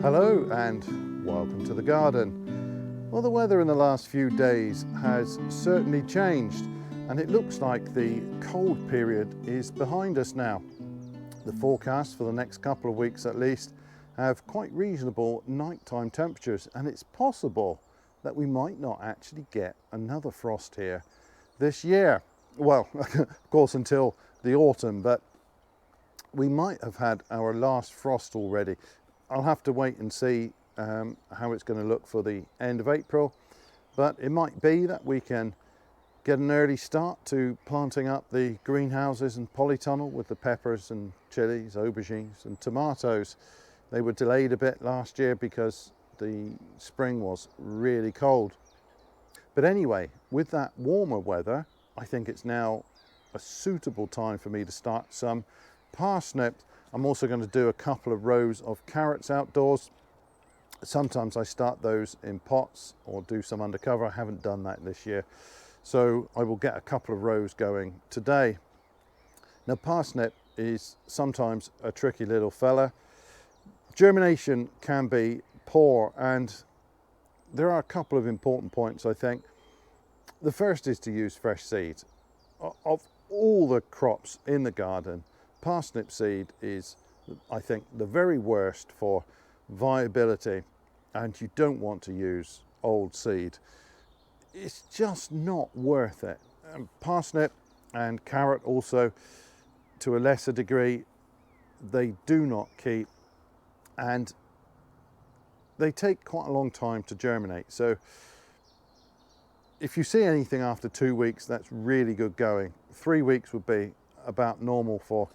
Hello and welcome to the garden. Well, the weather in the last few days has certainly changed and it looks like the cold period is behind us now. The forecast for the next couple of weeks at least have quite reasonable nighttime temperatures, and it's possible that we might not actually get another frost here this year. Well, of course until the autumn, but we might have had our last frost already. I'll have to wait and see how it's going to look for the end of April, but it might be that we can get an early start to planting up the greenhouses and polytunnel with the peppers and chilies, aubergines and tomatoes. They were delayed a bit last year because the spring was really cold. But anyway, with that warmer weather, I think it's now a suitable time for me to start some parsnips. I'm also going to do a couple of rows of carrots outdoors. Sometimes I start those in pots or do some undercover. I haven't done that this year. So I will get a couple of rows going today. Now, parsnip is sometimes a tricky little fella. Germination can be poor, and there are a couple of important points, I think. The first is to use fresh seed. Of all the crops in the garden, parsnip seed is, I think, the very worst for viability, and you don't want to use old seed. It's just not worth it. Parsnip and carrot also, to a lesser degree, they do not keep, and they take quite a long time to germinate. So if you see anything after 2 weeks, that's really good going. 3 weeks would be about normal for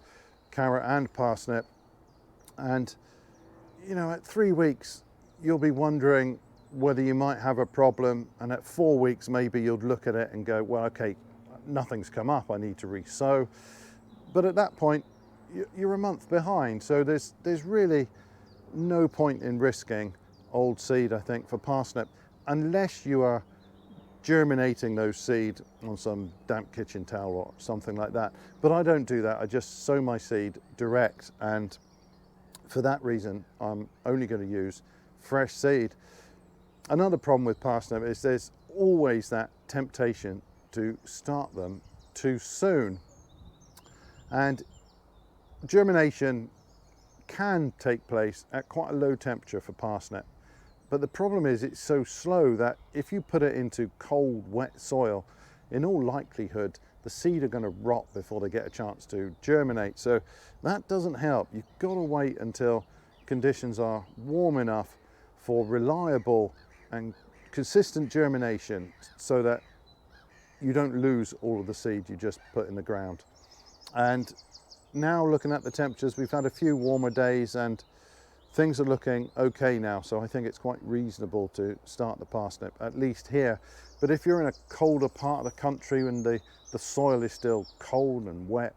carrot and parsnip, and you know, at 3 weeks you'll be wondering whether you might have a problem, and at 4 weeks maybe you'll look at it and go, well, okay, nothing's come up, I need to re-sow. But at that point you're a month behind, so there's really no point in risking old seed, I think, for parsnip, unless you are germinating those seed on some damp kitchen towel or something like that. But I don't do that. I just sow my seed direct, and for that reason I'm only going to use fresh seed. Another problem with parsnip is there's always that temptation to start them too soon, and germination can take place at quite a low temperature for parsnip. But the problem is it's so slow that if you put it into cold, wet soil, in all likelihood, the seed are going to rot before they get a chance to germinate. So that doesn't help. You've got to wait until conditions are warm enough for reliable and consistent germination, so that you don't lose all of the seed you just put in the ground. And now, looking at the temperatures, we've had a few warmer days and things are looking okay now, so I think it's quite reasonable to start the parsnip, at least here. But if you're in a colder part of the country and the soil is still cold and wet,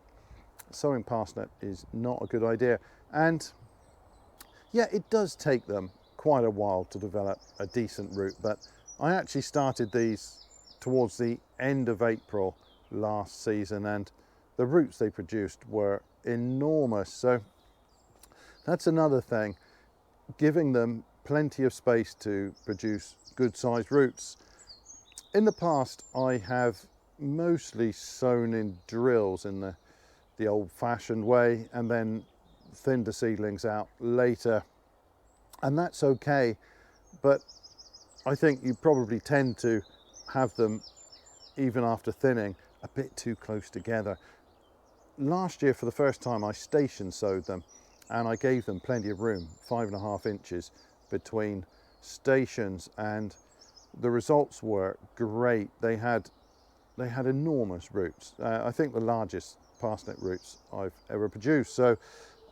sowing parsnip is not a good idea. And yeah, it does take them quite a while to develop a decent root, but I actually started these towards the end of April last season, and the roots they produced were enormous. So that's another thing, giving them plenty of space to produce good sized roots. In the past I have mostly sown in drills in the old fashioned way, and then thinned the seedlings out later, and that's okay, but I think you probably tend to have them, even after thinning, a bit too close together. Last year, for the first time, I station sowed them, and I gave them plenty of room, 5.5 inches between stations, and the results were great. They had enormous roots. I think the largest parsnip roots I've ever produced. So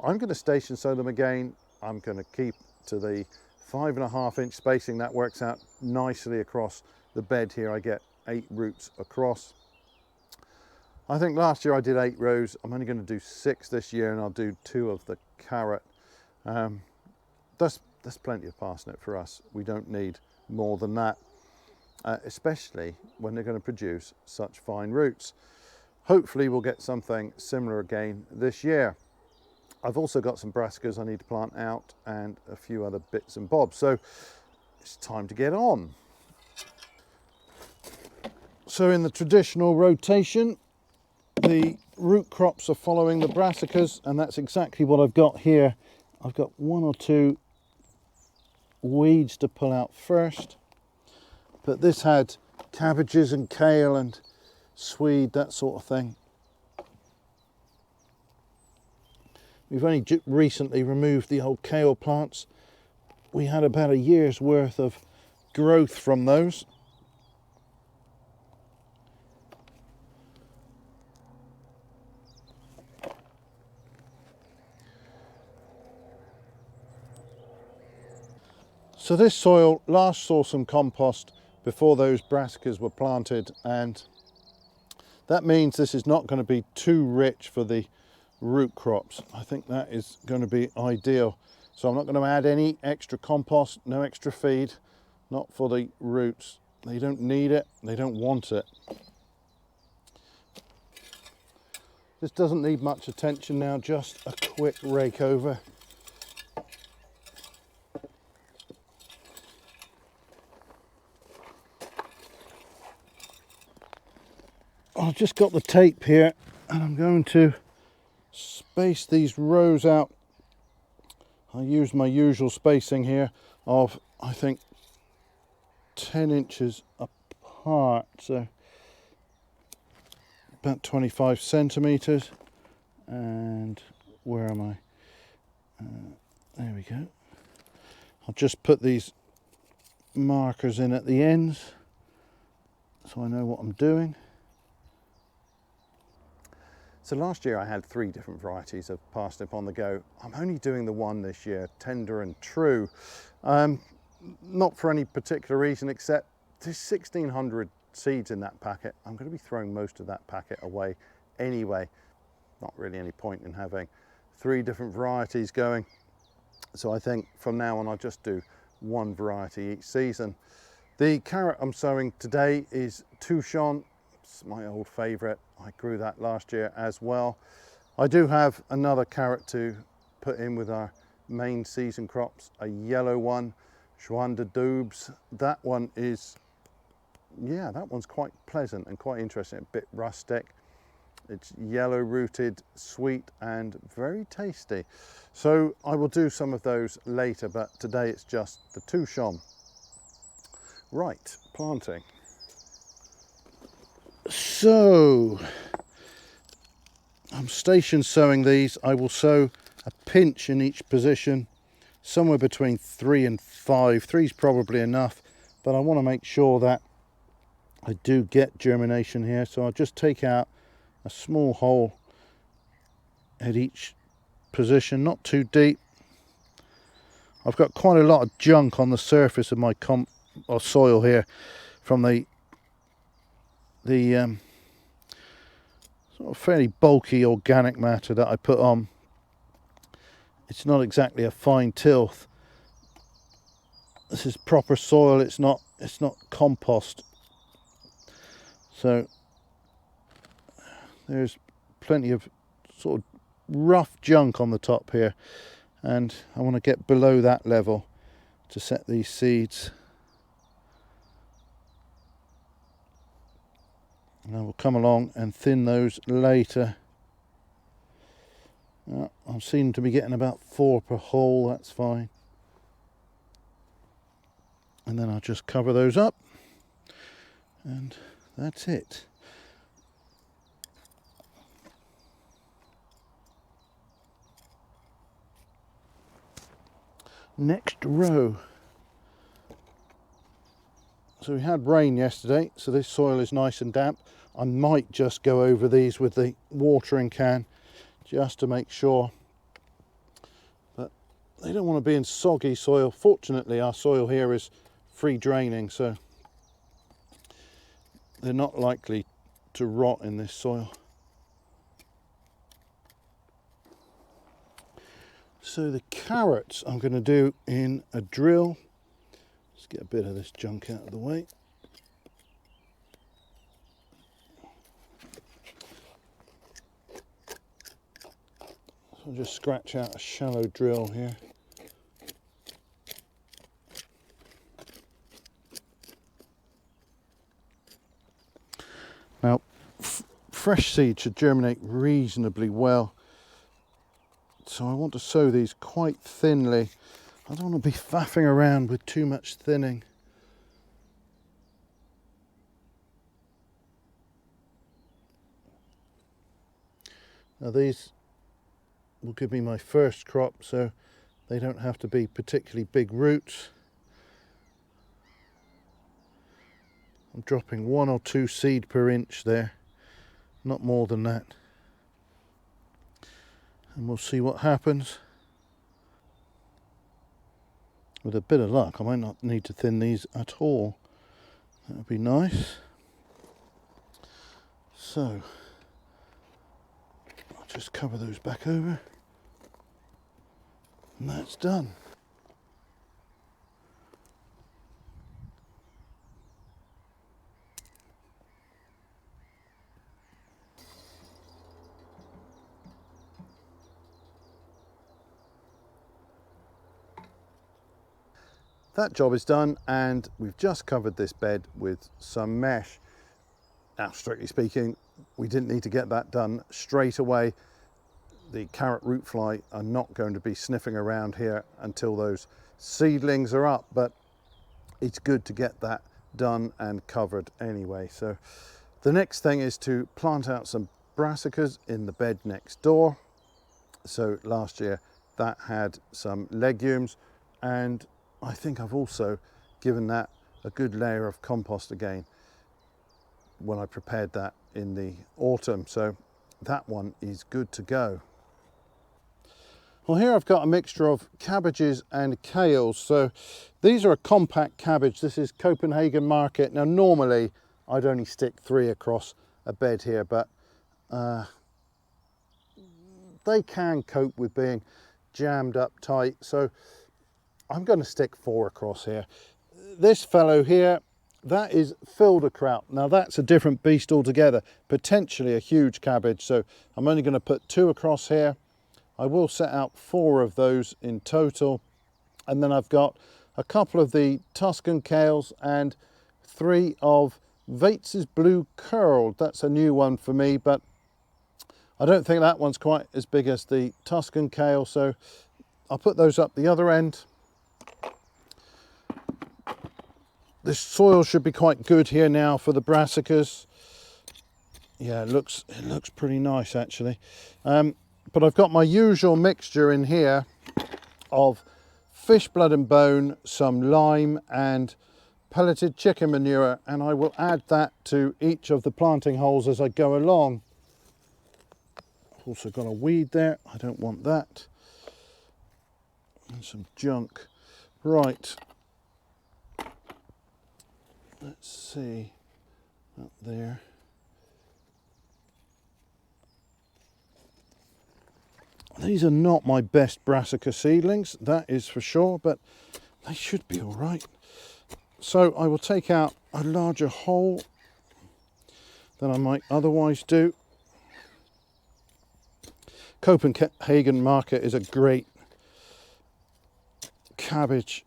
I'm going to station sow them again. I'm going to keep to the 5.5 inch spacing. That works out nicely across the bed here. I get 8 roots across. I think last year I did 8 rows. I'm only going to do 6 this year, and I'll do 2 of the carrot. That's plenty of parsnip for us. We don't need more than that, especially when they're going to produce such fine roots. Hopefully we'll get something similar again this year. I've also got some brassicas I need to plant out and a few other bits and bobs. So it's time to get on. So in the traditional rotation, the root crops are following the brassicas, and that's exactly what I've got here. I've got one or two weeds to pull out first, but this had cabbages and kale and swede, that sort of thing. We've only recently removed the old kale plants. We had about a year's worth of growth from those. So this soil last saw some compost before those brassicas were planted, and that means this is not going to be too rich for the root crops. I think that is going to be ideal. So I'm not going to add any extra compost, no extra feed, not for the roots. They don't need it, they don't want it. This doesn't need much attention now, just a quick rake over. I've just got the tape here and I'm going to space these rows out. I use my usual spacing here of, I think, 10 inches apart, so about 25 centimeters. And where am I? There we go. I'll just put these markers in at the ends so I know what I'm doing. So last year I had 3 different varieties of parsnip on the go. I'm only doing the one this year, Tender and True. Not for any particular reason, except there's 1,600 seeds in that packet. I'm going to be throwing most of that packet away anyway. Not really any point in having 3 different varieties going. So I think from now on I'll just do one variety each season. The carrot I'm sowing today is Touchon. It's my old favourite. I grew that last year as well. I do have another carrot to put in with our main season crops, a yellow one, Joan de Doubs. That one is, yeah, that one's quite pleasant and quite interesting, a bit rustic. It's yellow rooted, sweet and very tasty. So I will do some of those later, but today it's just the Touchon. Right, planting. So I'm station sowing these. I will sow a pinch in each position, somewhere between 3 and 5. 3 is probably enough, but I want to make sure that I do get germination here. So I'll just take out a small hole at each position, not too deep. I've got quite a lot of junk on the surface of my soil here from the sort of fairly bulky organic matter that I put on. It's not exactly a fine tilth. This is proper soil. It's not compost. So there's plenty of sort of rough junk on the top here, and I want to get below that level to set these seeds. And I will come along and thin those later. I seem to be getting about 4 per hole, that's fine. And then I'll just cover those up, and that's it. Next row. So we had rain yesterday, so this soil is nice and damp. I might just go over these with the watering can just to make sure, but they don't want to be in soggy soil. Fortunately, our soil here is free draining, so they're not likely to rot in this soil. So the carrots I'm going to do in a drill. Let's get a bit of this junk out of the way. So I'll just scratch out a shallow drill here. Now, fresh seed should germinate reasonably well, so I want to sow these quite thinly. I don't want to be faffing around with too much thinning. Now these will give me my first crop, so they don't have to be particularly big roots. I'm dropping 1 or 2 seed per inch there, not more than that. And we'll see what happens. With a bit of luck, I might not need to thin these at all. That would be nice. So, I'll just cover those back over. And that's done. That job is done, and we've just covered this bed with some mesh. Now, strictly speaking, we didn't need to get that done straight away. The carrot root fly are not going to be sniffing around here until those seedlings are up, but it's good to get that done and covered anyway. So the next thing is to plant out some brassicas in the bed next door. So last year that had some legumes, and I think I've also given that a good layer of compost again when I prepared that in the autumn. So that one is good to go. Well, here I've got a mixture of cabbages and kales. So these are a compact cabbage. This is Copenhagen market. Now normally I'd only stick 3 across a bed here, but they can cope with being jammed up tight. So I'm going to stick 4 across here. This fellow here, that is Filderkraut. Now that's a different beast altogether, potentially a huge cabbage. So I'm only going to put 2 across here. I will set out 4 of those in total. And then I've got a couple of the Toscan kales and 3 of Vate's blue curled. That's a new one for me, but I don't think that one's quite as big as the Toscan kale. So I'll put those up the other end. This soil should be quite good here now for the brassicas. Yeah, it looks pretty nice actually. But I've got my usual mixture in here of fish blood and bone, some lime and pelleted chicken manure, and I will add that to each of the planting holes as I go along. I've also got a weed there, I don't want that. And some junk. Right. Let's see, up there. These are not my best brassica seedlings, that is for sure, but they should be all right. So I will take out a larger hole than I might otherwise do. Copenhagen market is a great cabbage.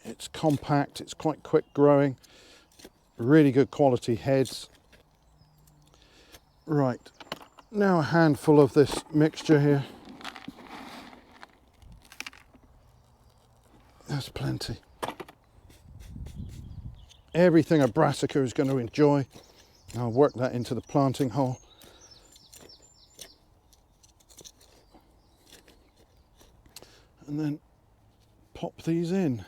It's compact, it's quite quick growing, really good quality heads. Right, now a handful of this mixture here. That's plenty. Everything a brassica is going to enjoy. I'll work that into the planting hole. And then pop these in.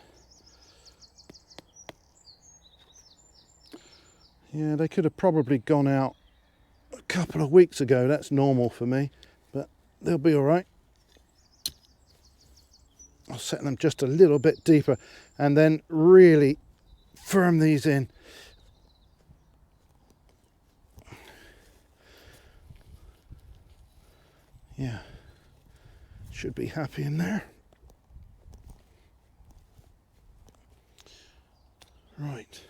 Yeah, they could have probably gone out a couple of weeks ago. That's normal for me, but they'll be all right. I'll set them just a little bit deeper and then really firm these in. Yeah, should be happy in there. Right.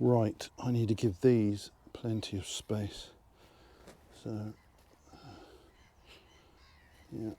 Right, I need to give these plenty of space. So, yeah.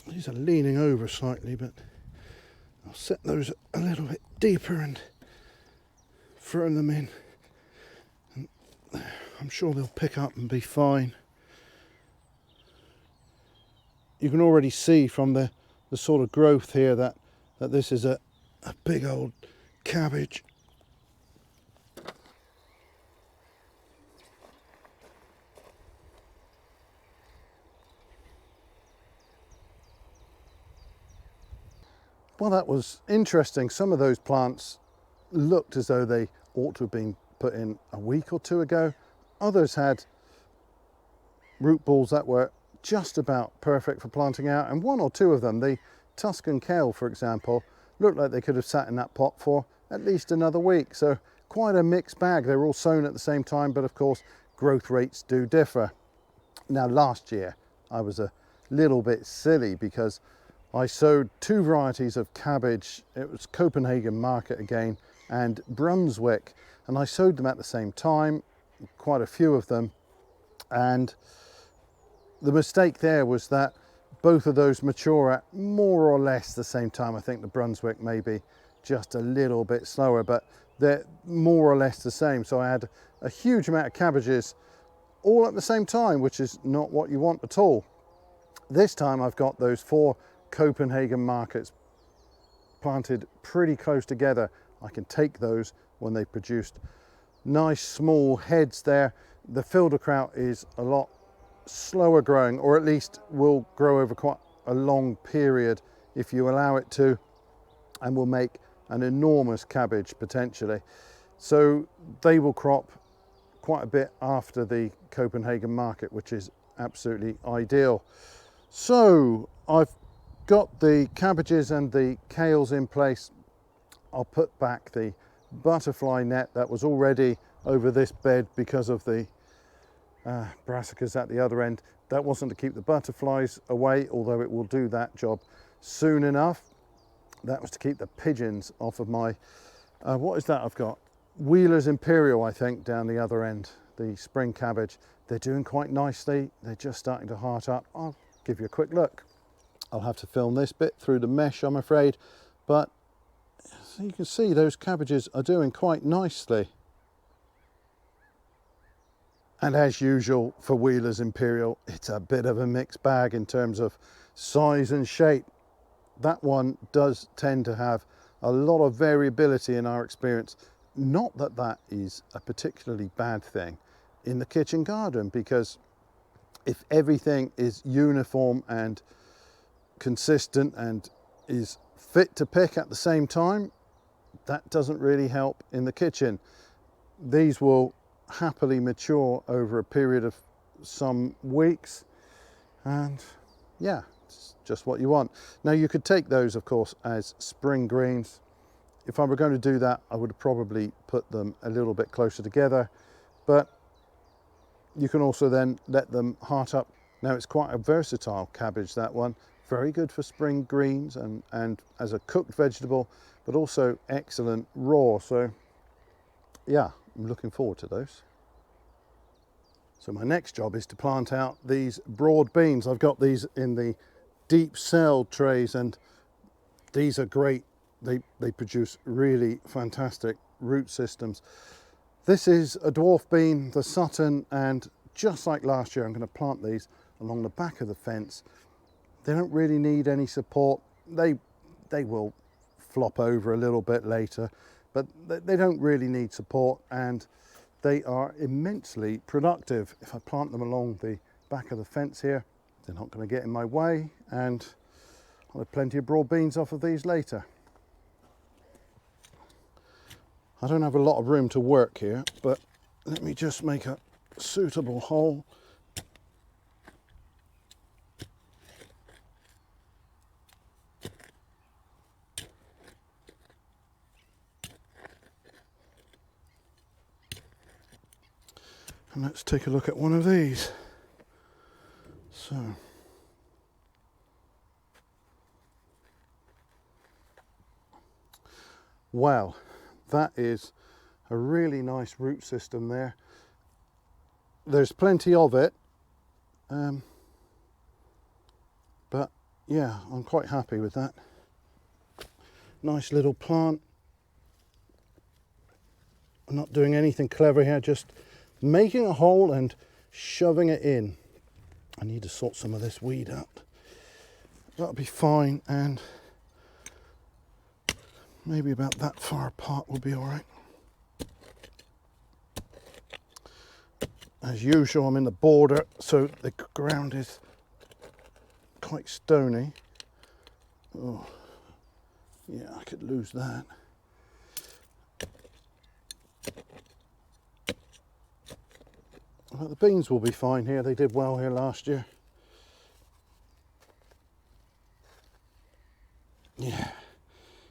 These are leaning over slightly, but I'll set those a little bit deeper and throw them in. And I'm sure they'll pick up and be fine. You can already see from the sort of growth here that this is a big old cabbage. Well, that was interesting. Some of those plants looked as though they ought to have been put in a week or two ago. Others had root balls that were just about perfect for planting out, and one or two of them, the Tuscan Kale for example, looked like they could have sat in that pot for at least another week. So quite a mixed bag. They were all sown at the same time, but of course growth rates do differ. Now last year I was a little bit silly because I sowed two varieties of cabbage. It was Copenhagen market again and Brunswick, and I sowed them at the same time, quite a few of them, and the mistake there was that both of those mature at more or less the same time. I think the Brunswick may be just a little bit slower, but they're more or less the same. So I had a huge amount of cabbages all at the same time, which is not what you want at all. This time I've got those 4 Copenhagen markets planted pretty close together. I can take those when they produced nice small heads there. The Filderkraut is a lot slower growing, or at least will grow over quite a long period if you allow it to, and will make an enormous cabbage potentially. So they will crop quite a bit after the Copenhagen market, which is absolutely ideal. So I've got the cabbages and the kales in place. I'll put back the butterfly net that was already over this bed because of the brassicas at the other end. That wasn't to keep the butterflies away, although it will do that job soon enough. That was to keep the pigeons off of my, what is that I've got? Wheeler's Imperial, I think, down the other end, the spring cabbage. They're doing quite nicely. They're just starting to heart up. I'll give you a quick look. I'll have to film this bit through the mesh, I'm afraid, but so you can see those cabbages are doing quite nicely. And as usual for Wheeler's Imperial, it's a bit of a mixed bag in terms of size and shape. That one does tend to have a lot of variability in our experience. Not that that is a particularly bad thing in the kitchen garden, because if everything is uniform and consistent and is fit to pick at the same time, that doesn't really help in the kitchen. These will happily mature over a period of some weeks, and yeah, it's just what you want. Now you could take those of course as spring greens. If I were going to do that, I would probably put them a little bit closer together, but you can also then let them heart up. Now it's quite a versatile cabbage, that one. Very good for spring greens and as a cooked vegetable, but also excellent raw. So yeah, I'm looking forward to those. So my next job is to plant out these broad beans. I've got these in the deep cell trays, and these are great. They produce really fantastic root systems. This is a dwarf bean, the Sutton, and just like last year, I'm going to plant these along the back of the fence. They don't really need any support. They will flop over a little bit later, but they don't really need support, and they are immensely productive. If I plant them along the back of the fence here, they're not going to get in my way, and I'll have plenty of broad beans off of these later. I don't have a lot of room to work here, but let me just make a suitable hole. And let's take a look at one of these. So, wow, that is a really nice root system there. There's plenty of it, but yeah, I'm quite happy with that. Nice little plant. I'm not doing anything clever here, just making a hole and shoving it in. I need to sort some of this weed out. That'll be fine, and maybe about that far apart will be all right. As usual, I'm in the border, so the ground is quite stony. Oh, yeah, I could lose that. Well, the beans will be fine here. They did well here last year. Yeah,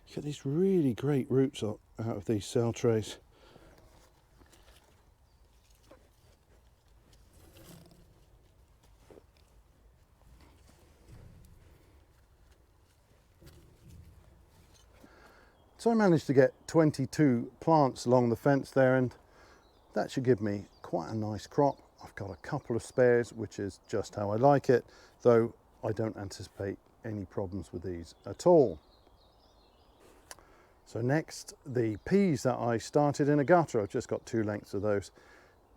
you get these really great roots out of these cell trays. So I managed to get 22 plants along the fence there, and that should give me quite a nice crop. I've got a couple of spares, which is just how I like it, though I don't anticipate any problems with these at all. So next, the peas that I started in a gutter. I've just got 2 lengths of those.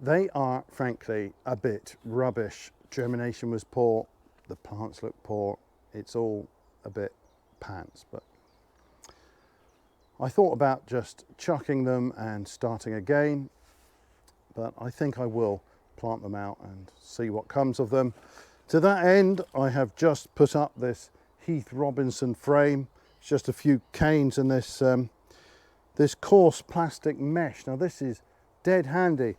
They are frankly a bit rubbish. Germination was poor, the plants look poor, it's all a bit pants, but I thought about just chucking them and starting again, but I think I will plant them out and see what comes of them. To that end, I have just put up this Heath Robinson frame. It's just a few canes and this this coarse plastic mesh. Now this is dead handy.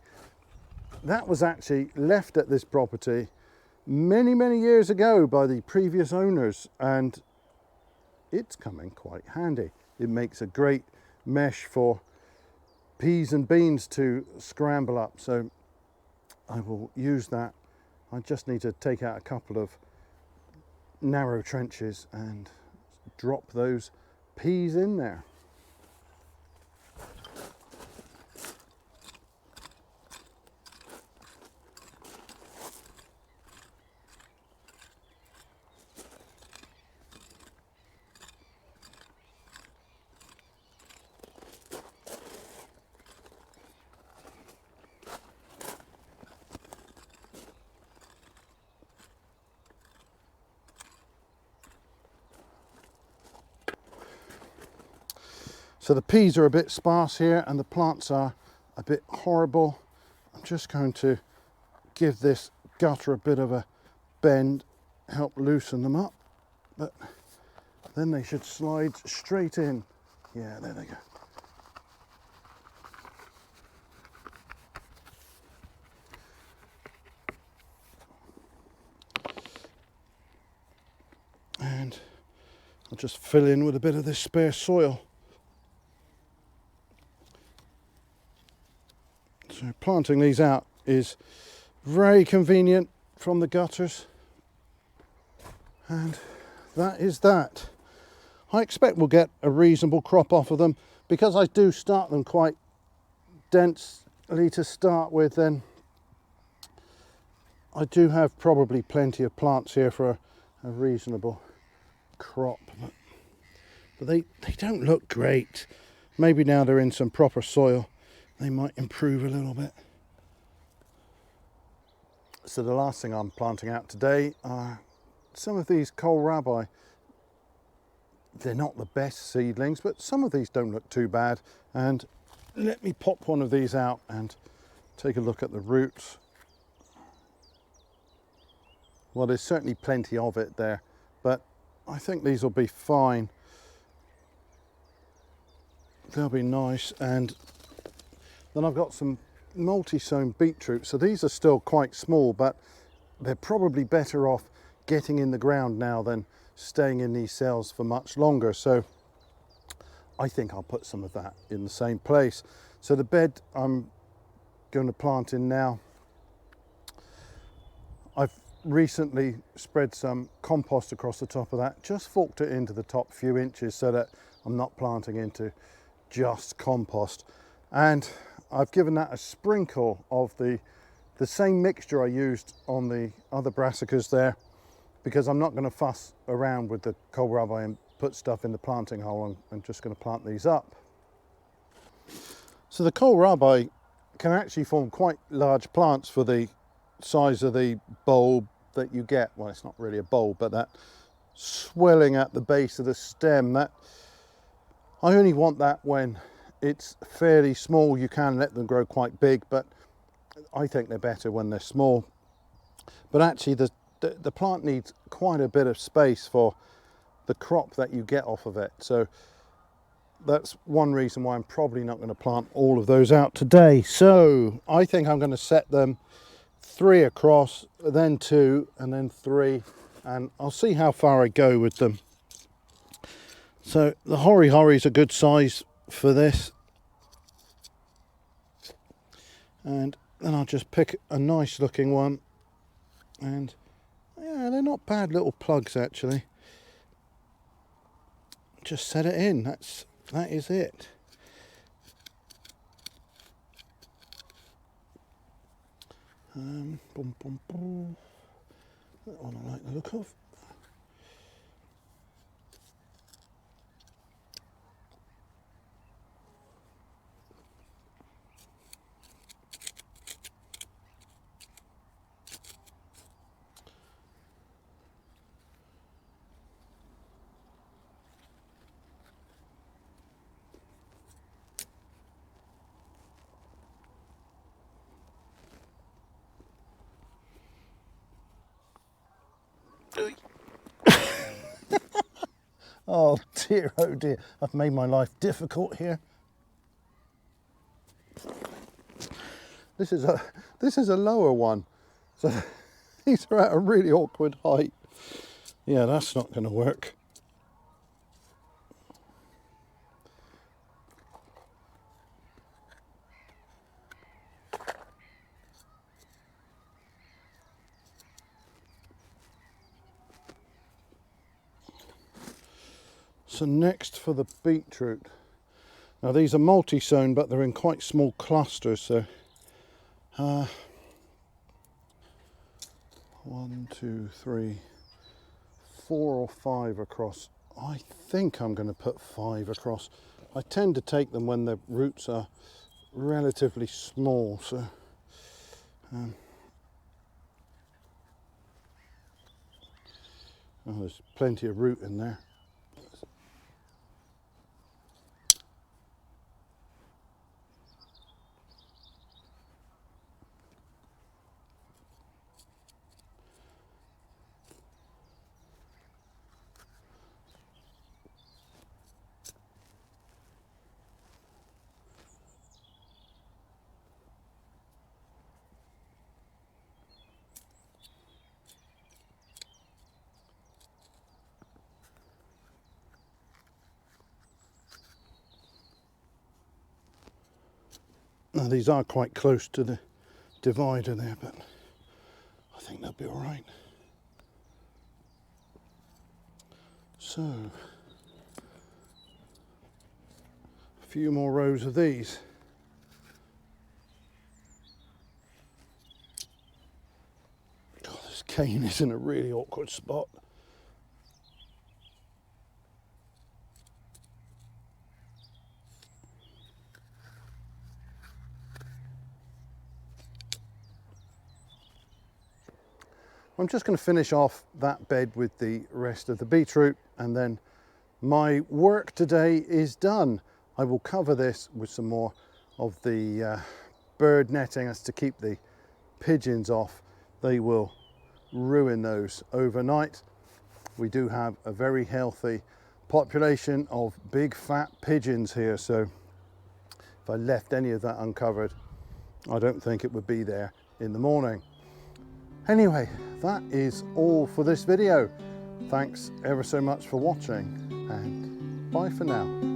That was actually left at this property many years ago by the previous owners, and it's coming quite handy. It makes a great mesh for peas and beans to scramble up, so I will use that. I just need to take out a couple of narrow trenches and drop those peas in there. So the peas are a bit sparse here and the plants are a bit horrible. I'm just going to give this gutter a bit of a bend, help loosen them up, but then they should slide straight in. Yeah, there they go. And I'll just fill in with a bit of this spare soil. So planting these out is very convenient from the gutters, and that is that. I expect we'll get a reasonable crop off of them because I do start them quite densely to start with. Then I do have probably plenty of plants here for a reasonable crop, but they don't look great. Maybe now they're in some proper soil they might improve a little bit. So the last thing I'm planting out today are some of these Kohlrabi. They're not the best seedlings, but some of these don't look too bad. And let me pop one of these out and take a look at the roots. Well, there's certainly plenty of it there, but I think these will be fine. They'll be nice. And then I've got some multi-sown beetroot. So these are still quite small, but they're probably better off getting in the ground now than staying in these cells for much longer. So I think I'll put some of that in the same place. So the bed I'm going to plant in now, I've recently spread some compost across the top of that, just forked it into the top few inches so that I'm not planting into just compost. And I've given that a sprinkle of the same mixture I used on the other brassicas there, because I'm not going to fuss around with the Kohlrabi and put stuff in the planting hole. I'm just going to plant these up. So the Kohlrabi can actually form quite large plants for the size of the bulb that you get. Well, it's not really a bulb, but that swelling at the base of the stem, that I only want that when it's fairly small. You can let them grow quite big, but I think they're better when they're small. But actually the plant needs quite a bit of space for the crop that you get off of it. So that's one reason why I'm probably not going to plant all of those out today. So I think I'm going to set them 3 across, then 2, and then 3, and I'll see how far I go with them. So the Hori is a good size for this. And then I'll just pick a nice looking one, and yeah, they're not bad little plugs actually. Just set it in, that is it. Boom, boom, boom. That one I like the look of. Oh dear, I've made my life difficult here. This is a lower one, so these are at a really awkward height. Yeah, that's not going to work. So next for the beetroot. Now these are multi-sown, but they're in quite small clusters. So 1, 2, 3, 4 or 5 across. I think I'm going to put 5 across. I tend to take them when the roots are relatively small. So oh, there's plenty of root in there. Now these are quite close to the divider there, but I think they'll be all right. So a few more rows of these. God, this cane is in a really awkward spot. I'm just going to finish off that bed with the rest of the beetroot, and then my work today is done. I will cover this with some more of the bird netting as to keep the pigeons off. They will ruin those overnight. We do have a very healthy population of big fat pigeons here, so if I left any of that uncovered, I don't think it would be there in the morning. Anyway, that is all for this video. Thanks ever so much for watching, and bye for now.